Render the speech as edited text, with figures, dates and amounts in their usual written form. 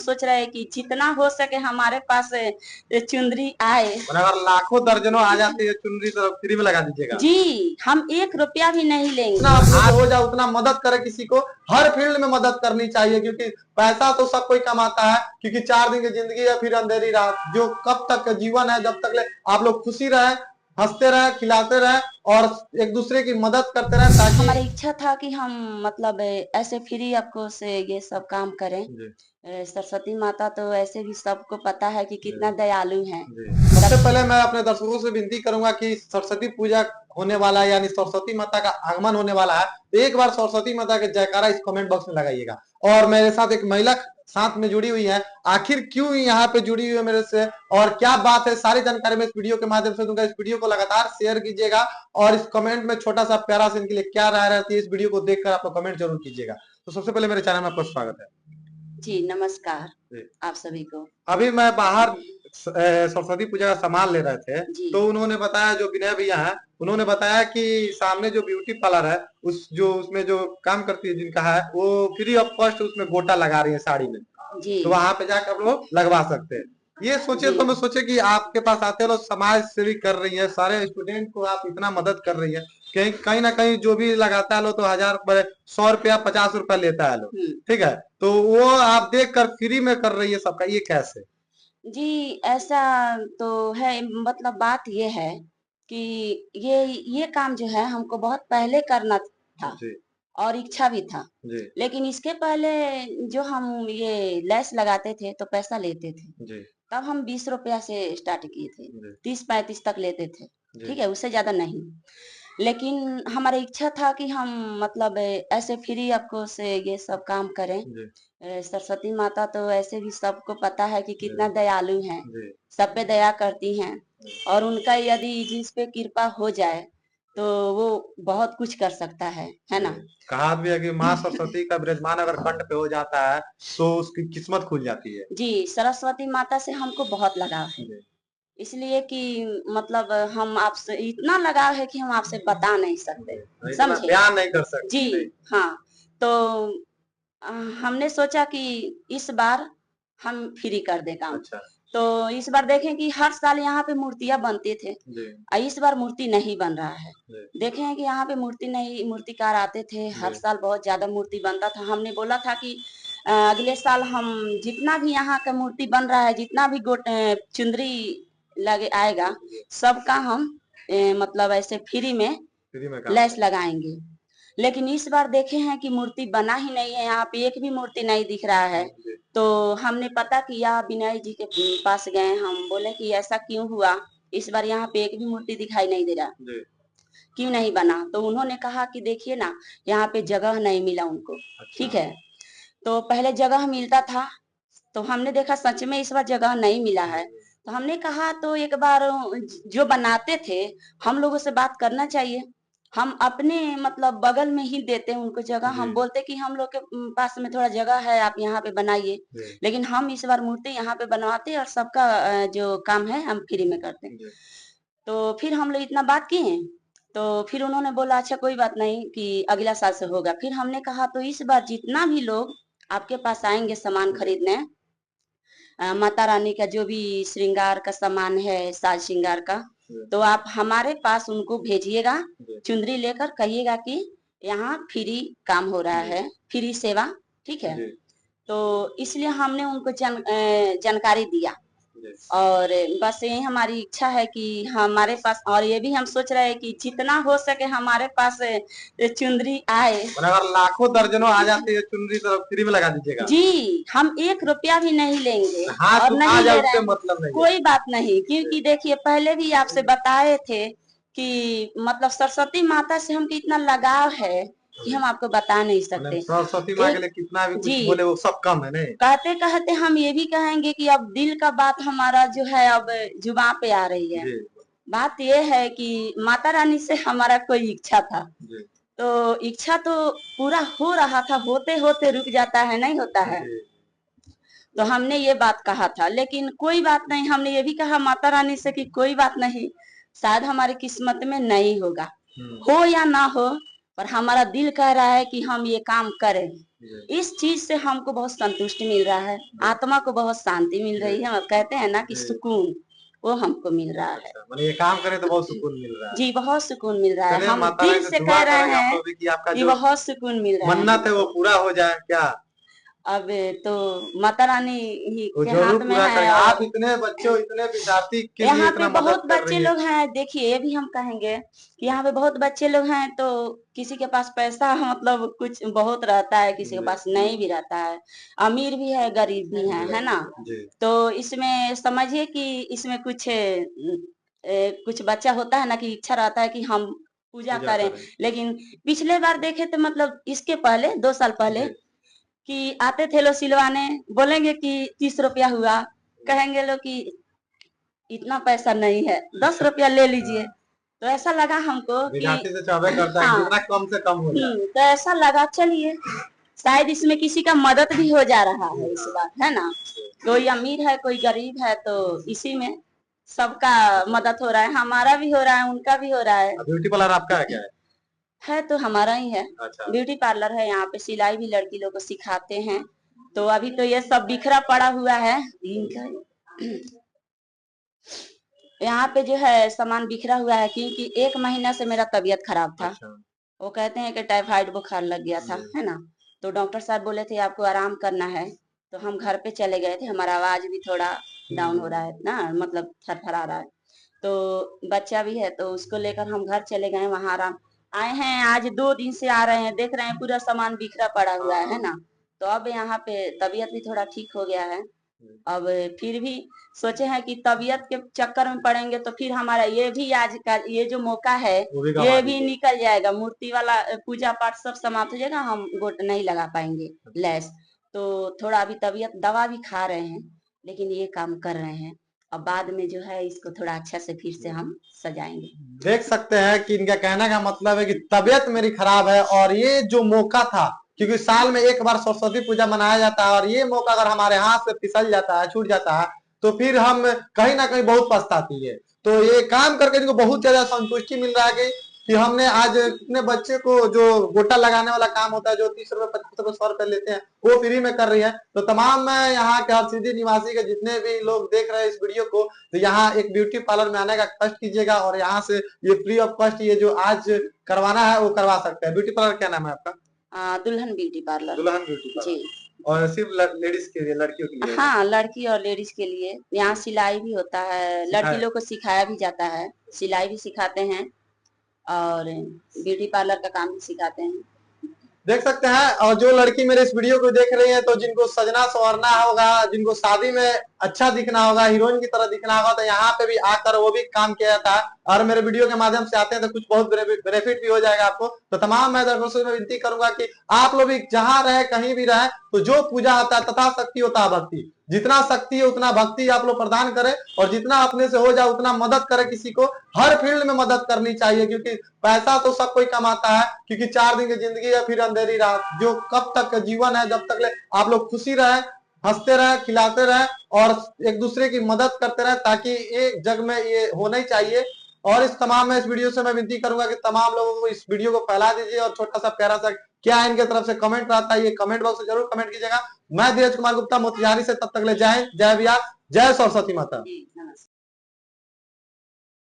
सोच रहे हैं कि जितना हो सके हमारे पास चुंदरी आए। और अगर लाखों दर्जनों आ जाती है चुनरी तो फ्री में लगा दीजिएगा। जी, हम 1 रुपया भी नहीं जितना लेंगे। अपने से हो जाए उतना मदद करे किसी को। हर फील्ड में मदद करनी चाहिए, क्योंकि पैसा तो सब कोई कमाता है, क्योंकि 4 दिन की जिंदगी है, फिर अंधेरी रात। जो कब तक का जीवन है, जब तक ले आप लोग खुशी रहे, हंसते रहे, खिलाते रहे और एक दूसरे की मदद करते रहे, ताकि हमारी इच्छा था कि हम मतलब ऐसे फ्री आपको से ये सब काम करें। जी सरस्वती माता तो ऐसे भी सबको पता है कि जी कितना दयालु हैं। जी। सबसे पहले मैं अपने दर्शकों से विनती करूंगा कि सरस्वती पूजा होने वाला है, यानी सरस्वती माता का आगमन होने वाला है, तो एक बार सरस्वती माता के जयकारा इस कमेंट बॉक्स में लगाइएगा। और मेरे साथ एक महिला साथ में जुड़ी हुई है, आखिर क्यों यहाँ पे जुड़ी हुई है मेरे से और क्या बात है, सारी जानकारी मैं इस वीडियो के माध्यम से दूंगा। इस वीडियो को लगातार शेयर कीजिएगा और इस कमेंट में छोटा सा प्यारा सा इनके लिए क्या राय रहती है, इस वीडियो को देखकर आप लोग कमेंट जरूर कीजिएगा। तो सबसे पहले मेरे चैनल में आपका स्वागत है। जी नमस्कार आप सभी को। अभी मैं बाहर सरस्वती पूजा का सामान ले रहे थे, जी तो उन्होंने बताया, जो विनय भैया हैं, उन्होंने बताया कि सामने जो ब्यूटी पार्लर है, उसमें जो काम करती है जिनका है, वो फ्री ऑफ कॉस्ट उसमें गोटा लगा रही है साड़ी में, जी तो वहां पे जाकर आप लोग लगवा सकते हैं। ये सोचे जी तो मैं सोचे कि आपके पास आते लोग समाज सेवी कर रही है, सारे स्टूडेंट को आप इतना मदद कर रही है, कहीं कहीं ना कहीं जो भी लगाता है लोग तो 1,000 100 रुपया 50 रुपया लेता है लोग, ठीक है, तो वो आप देख कर फ्री में कर रही है सबका, ये कैसे? जी ऐसा तो है। मतलब बात ये है कि ये काम जो है हमको बहुत पहले करना था जी और इच्छा भी था। जी लेकिन इसके पहले जो हम ये लैस लगाते थे तो पैसा लेते थे। जी तब हम 20 रुपया से स्टार्ट किए थे, जी 30-35 तक लेते थे। जी ठीक है, उससे ज्यादा नहीं। लेकिन हमारा इच्छा था कि हम मतलब ऐसे फ्री आपको से ये सब काम करें। जी सरस्वती माता तो ऐसे भी सबको पता है कि जी कितना दयालु हैं, जी सब पे दया करती हैं। और उनका यदि जिस पे कृपा हो जाए तो वो बहुत कुछ कर सकता है जी। ना। कहा भी है कि माँ सरस्वती का विराजमान अगर कंठ पे हो जाता है तो उसकी किस्मत खुल जाती है। जी, सरस्वती माता से हमको बहुत लगाव है। जी इसलिए कि मतलब हम आपसे इतना लगाव है कि हम आपसे बता नहीं सकते, जी, इतना समझे? बयान नहीं कर जी, सकते। नहीं। हाँ। तो हमने सोचा कि इस बार हम फ्री कर दें काम। अच्छा। तो इस बार देखें कि हर साल यहाँ पे मूर्तियाँ बनते थे। जी इस बार मूर्ति नहीं बन रहा है। जी देखे हैं कि यहाँ पे मूर्ति नहीं, मूर्तिकार आते थे, हर जी साल बहुत ज्यादा मूर्ति बनता था। हमने बोला था कि अगले साल हम जितना भी यहाँ का मूर्ति बन रहा है, जितना भी चुंदरी लगे आएगा, सबका हम मतलब ऐसे फ्री में काम लैस कर। लगाएंगे। लेकिन इस बार देखे हैं कि मूर्ति बना ही नहीं है, यहाँ पे एक भी मूर्ति नहीं दिख रहा है। जी तो हमने पता किया, विनय जी के पास गए, हम बोले कि ऐसा क्यों हुआ, इस बार यहाँ पे एक भी मूर्ति दिखाई नहीं दे रहा, जी। क्यों नहीं बना? तो उन्होंने कहा कि देखिए ना, यहाँ पे जगह नहीं मिला उनको। अच्छा। ठीक है, तो पहले जगह मिलता था, तो हमने देखा सच में इस बार जगह नहीं मिला है। तो हमने कहा तो एक बार जो बनाते थे, हम लोगों से बात करना चाहिए। हम अपने मतलब बगल में ही देते हैं उनको जगह, हम जी बोलते कि हम लोग के पास में थोड़ा जगह है, आप यहाँ पे बनाइए। जी लेकिन हम इस बार मूर्ति यहाँ पे बनवाते और सबका जो काम है हम फ्री में करते हैं। जी तो फिर हम लोग इतना बात किए, तो फिर उन्होंने बोला अच्छा कोई बात नहीं कि अगला साल से होगा। फिर हमने कहा तो इस बार जितना भी लोग आपके पास आएंगे सामान जी खरीदने, माता रानी का जो भी श्रृंगार का सामान है, साज श्रृंगार का, जी तो आप हमारे पास उनको भेजिएगा, जी चुंदरी लेकर, कहिएगा कि यहाँ फ्री काम हो रहा जी है, फ्री सेवा। ठीक है, जी तो इसलिए हमने उनको जानकारी दिया। जी। और बस यही हमारी इच्छा है कि हमारे पास, और ये भी हम सोच रहे हैं कि जितना हो सके हमारे पास चुंदरी आए। और अगर लाखों दर्जनों आ जाती है चुनरी तो फ्री में लगा दीजिएगा। जी, हम 1 रुपया भी नहीं लेंगे हाँ, और तो आ नहीं जाए ले रहे उससे हैं। मतलब नहीं है। कोई बात नहीं, जी क्योंकि देखिए पहले भी आपसे बताए थे कि मतलब सरस्वती माता से हमको इतना लगाव है कि जी। हम आपको बता नहीं मैंने सकते। सरस्वती माँ के एक लिए कितना भी जी, कुछ बोले वो सब कम है नहीं। कहते कहते हम ये भी कहेंगे कि अब दिल का बात हमारा जो है अब जुबान पे आ रही है। जी बात ये है कि माता रानी से हमारा कोई इच्छा था, जी तो इच्छा तो पूरा हो रहा था, होते होते रुक जाता है, नहीं होता है। जी तो हमने ये बात कहा था, लेकिन कोई बात नहीं, हमने ये भी कहा माता रानी से कि कोई बात नहीं, शायद हमारी किस्मत में नहीं होगा, हम्म। हो या ना हो, पर हमारा दिल कह रहा है कि हम ये काम करें। जी। इस चीज से हमको बहुत संतुष्टि मिल रहा है, आत्मा को बहुत शांति मिल जी। रही है और कहते हैं ना कि जी। सुकून वो हमको मिल रहा है। अच्छा, माने ये काम करें तो बहुत सुकून मिल रहा है। जी, बहुत सुकून मिल रहा है। चलिए हम माता रानी दिल से से दुआ कह रहे करेंगे हम हैं लोग भी कि आपका कि जो बहुत सुकून मिल रहा है मन्नत है वो हमको। पूरा हो जाए क्या? अब तो माता रानी ही वो के जरूर हाथ में पूरा है करेंगे। आप और इतने बच्चों, इतने विद्यार्थी के लिए यहाँ पे इतना मदद बहुत कर बच्चे रही है। लोग हैं, देखिए ये भी हम कहेंगे कि यहाँ पे बहुत बच्चे लोग हैं तो किसी के पास पैसा मतलब कुछ बहुत रहता है, किसी के जी। पास नहीं भी रहता है, अमीर भी है, गरीब भी है ना? जी। तो इसमें समझिए कि इसमें कुछ कुछ बच्चा होता है ना कि इच्छा रहता है कि हम पूजा पूजा करें, करें। लेकिन पिछले बार देखे तो मतलब इसके पहले 2 साल पहले जी। कि आते थे लोग सिलवाने, बोलेंगे कि 30 रुपया हुआ, कहेंगे लोग कि इतना पैसा नहीं है, 10 रुपया ले लीजिए। हाँ, तो ऐसा लगा हमको कि विद्यार्थी से चाहबे करता है कि हाँ, जितना कम से कम हो जाए। तो ऐसा लगा चलिए शायद इसमें किसी का मदद भी हो जा रहा जी है इस हाँ। बार, है ना? कोई अमीर है, कोई गरीब है तो इसी में सबका मदद हो रहा है, हमारा भी हो रहा है, उनका भी हो रहा है। ब्यूटी पार्लर आपका है क्या है? है तो हमारा ही है, अच्छा। ब्यूटी पार्लर है, यहाँ पे सिलाई भी लड़की लोग को सिखाते हैं। तो अभी तो ये सब बिखरा पड़ा हुआ है इनका यहाँ पे जो है सामान बिखरा हुआ है क्योंकि 1 महीना से मेरा तबीयत खराब था। अच्छा। वो कहते हैं कि टाइफाइड बुखार लग गया था, जी। है ना? तो डॉक्टर साहब बोले थे आपको आराम करना है, तो हम घर पे चले गए थे, हमारा आवाज भी थोड़ा डाउन हो रहा है ना, मतलब थरथरा रहा है। तो बच्चा भी है तो उसको लेकर हम घर चले गए, वहां आराम आए हैं, आज 2 दिन से आ रहे हैं, देख रहे हैं पूरा सामान बिखरा पड़ा हुआ है ना? तो अब यहाँ पे तबीयत भी थोड़ा ठीक हो गया है। अब फिर भी सोचे हैं कि तबीयत के चक्कर में पड़ेंगे तो फिर हमारा ये भी आज का ये जो मौका है वो भी गंवा ये भी दीजिए। निकल जाएगा, मूर्ति वाला पूजा पाठ सब समाप्त हो जाएगा, हम गोट नहीं लगा पाएंगे लैस। तो थोड़ा अभी तबीयत दवा भी खा रहे हैं, लेकिन ये काम कर रहे हैं। अब बाद में जो है इसको थोड़ा अच्छा से फिर से हम सजाएंगे। देख सकते हैं कि इनका कहने का मतलब है कि तबीयत मेरी खराब है और ये जो मौका था, क्योंकि साल में एक बार सरस्वती पूजा मनाया जाता है और ये मौका अगर हमारे हाथ से फिसल जाता है, छूट जाता है, तो फिर हम कहीं ना कहीं बहुत पछताती है। तो ये काम करके इनको बहुत ज्यादा संतुष्टि मिल रहा है कि हमने आज इतने बच्चे को जो गोटा लगाने वाला काम होता है, जो 30 रुपए 25 रुपए 100 रुपए लेते हैं, वो फ्री में कर रही है। तो तमाम यहाँ के हरसिद्धि निवासी के जितने भी लोग देख रहे हैं इस वीडियो को, तो यहाँ एक ब्यूटी पार्लर में आने का कष्ट कीजिएगा और यहाँ से ये फ्री ऑफ कॉस्ट ये जो आज करवाना है वो करवा सकते हैं। ब्यूटी पार्लर क्या नाम है आपका? दुल्हन ब्यूटी पार्लर। दुल्हन ब्यूटी जी। पार्लर। और सिर्फ लेडीज के लिए, लड़कियों के लिए होगा? हाँ, लड़की और लेडीज के लिए यहाँ सिलाई भी होता है, लड़की सिखाए। लोग को सिखाया भी जाता है, सिलाई भी सिखाते हैं और ब्यूटी पार्लर का काम भी सिखाते हैं। देख सकते हैं, और जो लड़की मेरे इस वीडियो को देख रही है तो जिनको सजना संवरना होगा, जिनको शादी में अच्छा दिखना होगा, हीरोइन की तरह दिखना होगा, तो यहाँ पे भी आकर वो भी काम किया जाता है और मेरे वीडियो के माध्यम से आते हैं तो कुछ बहुत बेनिफिट भी हो जाएगा आपको। तो तमाम मैं दर्शकों से विनती करूंगा कि आप लोग भी जहां रहे कहीं भी रहे, तो जो पूजा होता है तथा शक्ति होता है भक्ति, जितना शक्ति है उतना भक्ति आप लोग प्रदान करें और जितना अपने से हो जाए उतना मदद करें। किसी को हर फील्ड में मदद करनी चाहिए, क्योंकि पैसा तो सब कोई कमाता है, क्योंकि 4 दिन की जिंदगी है फिर अंधेरी रात, जो कब तक का जीवन है, जब तक ले आप लोग खुशी रहे, हंसते रहे, खिलाते रहे और एक दूसरे की मदद करते रहे, ताकि एक जग में ये होना ही चाहिए। और इस तमाम में इस वीडियो से मैं विनती करूंगा कि तमाम लोगों को इस वीडियो को फैला दीजिए और छोटा सा प्यारा सा क्या इनके तरफ से कमेंट रहता है ये कमेंट बॉक्स में जरूर कमेंट कीजिएगा। मैं धीरज कुमार गुप्ता मोतिहारी से, तब तक ले जय हिंद, जय बिहार, जय सरस्वती माता। जी, नमस्कार।